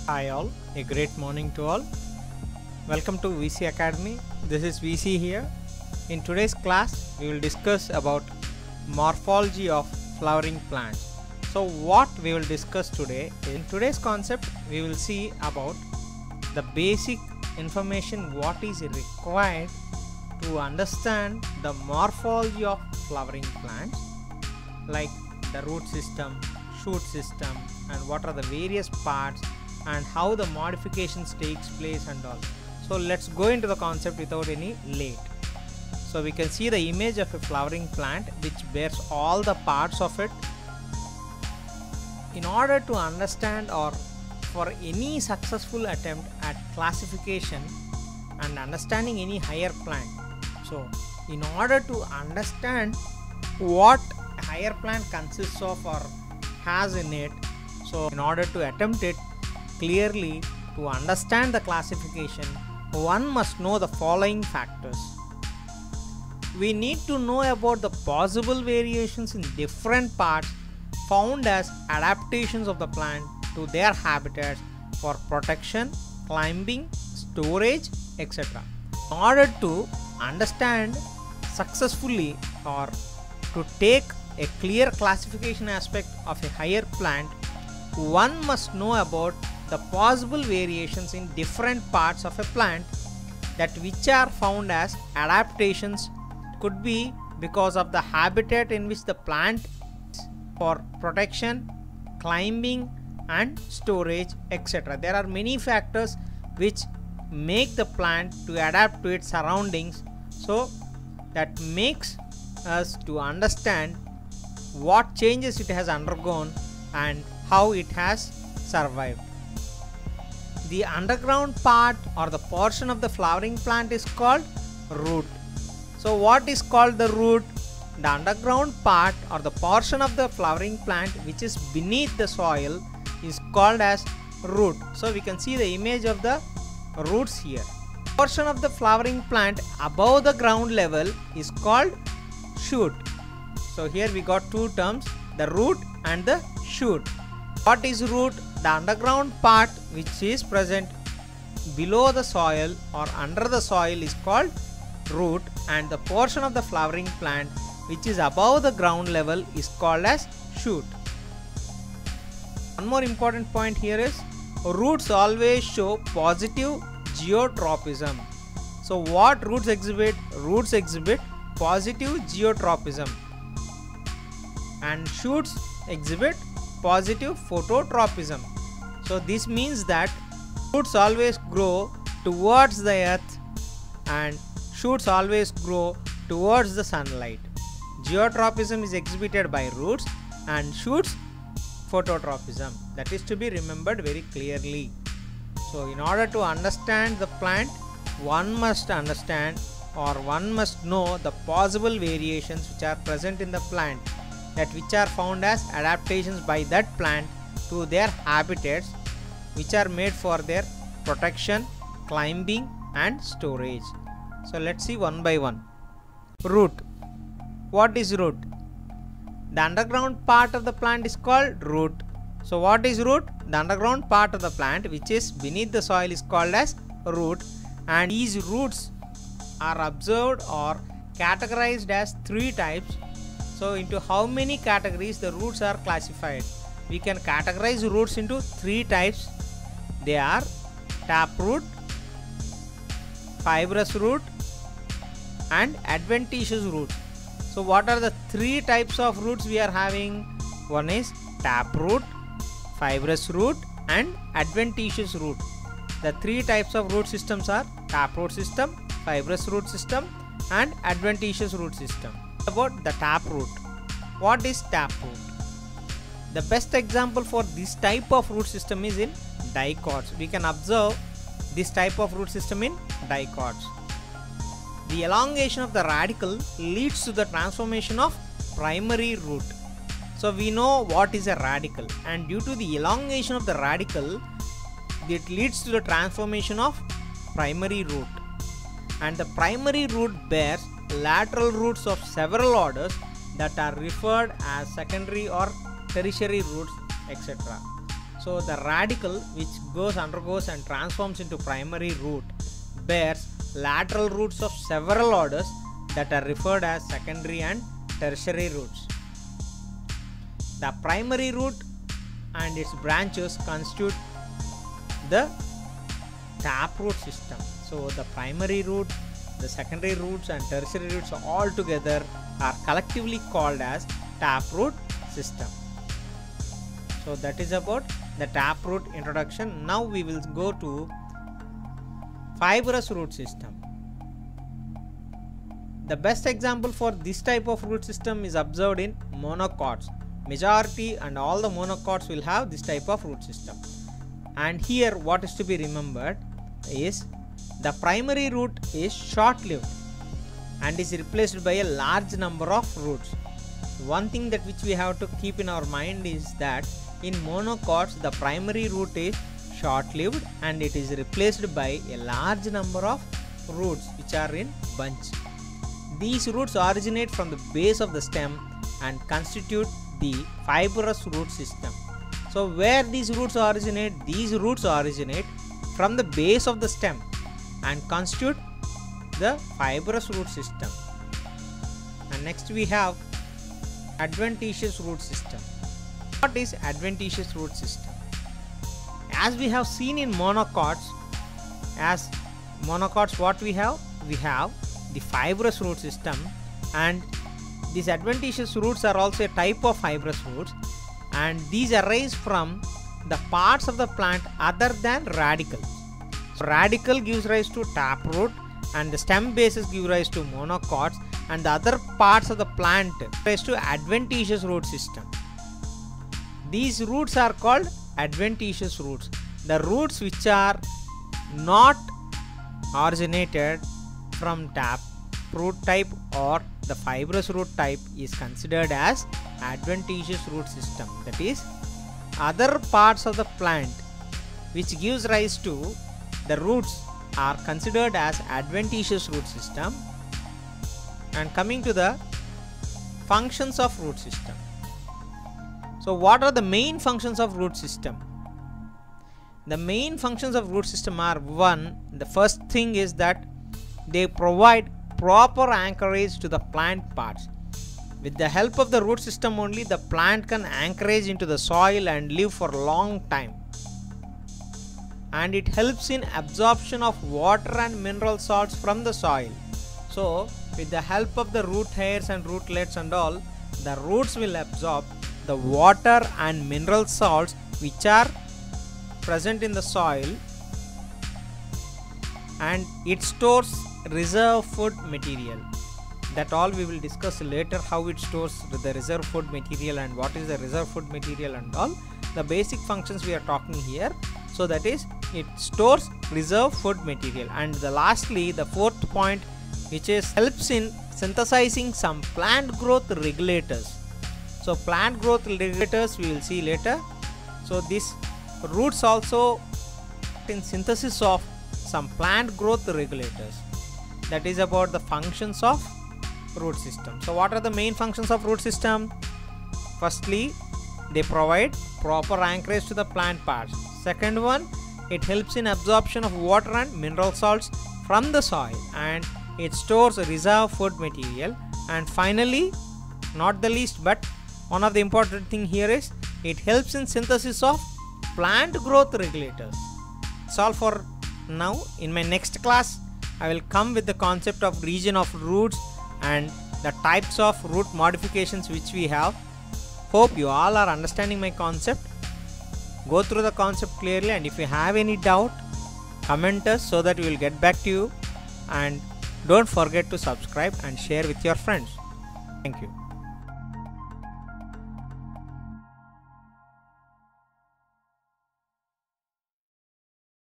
Hi all, a great morning to all. Welcome to VC Academy. This is VC here. In today's class, we will discuss about morphology of flowering plants. So what we will discuss today, in today's concept, we will see about the basic information what is required to understand the morphology of flowering plants, like the root system, shoot system, and what are the various parts and how the modifications takes place and all. So let's go into the concept without any late. So we can see the image of a flowering plant which bears all the parts of it. In order to understand or for any successful attempt at classification and understanding any higher plant, so in order to understand what a higher plant consists of or has in it, so in order to attempt it clearly, to understand the classification, one must know the following factors. We need to know about the possible variations in different parts found as adaptations of the plant to their habitats for protection, climbing, storage, etc. In order to understand successfully or to take a clear classification aspect of a higher plant, one must know about the possible variations in different parts of a plant that which are found as adaptations. Could be because of the habitat in which the plant is for protection, climbing and storage, etc. There are many factors which make the plant to adapt to its surroundings, so that makes us to understand what changes it has undergone and how it has survived. The underground part or the portion of the flowering plant is called root. So what is called the root? The underground part or the portion of the flowering plant which is beneath the soil is called as root. So we can see the image of the roots here. Portion of the flowering plant above the ground level is called shoot. So here we got two terms, the root and the shoot. What is root? The underground part which is present below the soil or under the soil is called root, and the portion of the flowering plant which is above the ground level is called as shoot. One more important point here is roots always show positive geotropism. So what roots exhibit? Roots exhibit positive geotropism and shoots exhibit positive phototropism. So this means that roots always grow towards the earth and shoots always grow towards the sunlight. Geotropism is exhibited by roots and shoots phototropism. That is to be remembered very clearly. So in order to understand the plant, one must understand or one must know the possible variations which are present in the plant, that which are found as adaptations by that plant to their habitats which are made for their protection, climbing and storage. So let's see one by one. Root. What is root? The underground part of the plant is called root. So what is root? The underground part of the plant which is beneath the soil is called as root, and these roots are observed or categorized as three types. So into how many categories the roots are classified? We can categorize roots into three types. They are taproot, fibrous root and adventitious root. So what are the three types of roots we are having? One is taproot, fibrous root and adventitious root. The three types of root systems are taproot system, fibrous root system and adventitious root system. About the taproot. What is taproot? The best example for this type of root system is in dicots. We can observe this type of root system in dicots. The elongation of the radicle leads to the transformation of primary root. So we know what is a radicle, and due to the elongation of the radicle, it leads to the transformation of primary root. And the primary root bears lateral roots of several orders that are referred as secondary or tertiary roots, etc. So the radicle which undergoes and transforms into primary root bears lateral roots of several orders that are referred as secondary and tertiary roots. The primary root and its branches constitute the taproot system. So the primary root, the secondary roots and tertiary roots all together are collectively called as taproot system. So that is about the taproot introduction. Now we will go to fibrous root system. The best example for this type of root system is observed in monocots. Majority and all the monocots will have this type of root system. And here what is to be remembered is the primary root is short-lived and is replaced by a large number of roots. One thing that which we have to keep in our mind is that in monocots the primary root is short-lived and it is replaced by a large number of roots which are in bunch. These roots originate from the base of the stem and constitute the fibrous root system. So where these roots originate? These roots originate from the base of the stem and constitute the fibrous root system. And next we have adventitious root system. What is adventitious root system? As we have seen in monocots, what we have? We have the fibrous root system, and these adventitious roots are also a type of fibrous roots, and these arise from the parts of the plant other than radicals. So radical gives rise to taproot and the stem bases give rise to monocots, and the other parts of the plant give rise to adventitious root system. These roots are called adventitious roots. The roots which are not originated from taproot type or the fibrous root type is considered as adventitious root system. That is, other parts of the plant which gives rise to the roots are considered as adventitious root system. And coming to the functions of root system. So what are the main functions of root system? The main functions of root system are: one, the first thing is that they provide proper anchorage to the plant parts. With the help of the root system only, the plant can anchorage into the soil and live for a long time. And it helps in absorption of water and mineral salts from the soil. So with the help of the root hairs and rootlets and all, the roots will absorb the water and mineral salts which are present in the soil, and it stores reserve food material. That all we will discuss later, how it stores the reserve food material and what is the reserve food material and all. The basic functions we are talking here. So that is, it stores reserve food material. And lastly, the fourth point, which is helps in synthesizing some plant growth regulators. So plant growth regulators we will see later. So this roots also in synthesis of some plant growth regulators. That is about the functions of root system. So what are the main functions of root system? Firstly, they provide proper anchorage to the plant parts. Second one, it helps in absorption of water and mineral salts from the soil, and it stores reserve food material. And finally, not the least but one of the important thing here is it helps in synthesis of plant growth regulators. That's all for now. In my next class, I will come with the concept of region of roots and the types of root modifications which we have. Hope you all are understanding my concept. Go through the concept clearly, and if you have any doubt, comment us so that we will get back to you. And don't forget to subscribe and share with your friends. Thank you.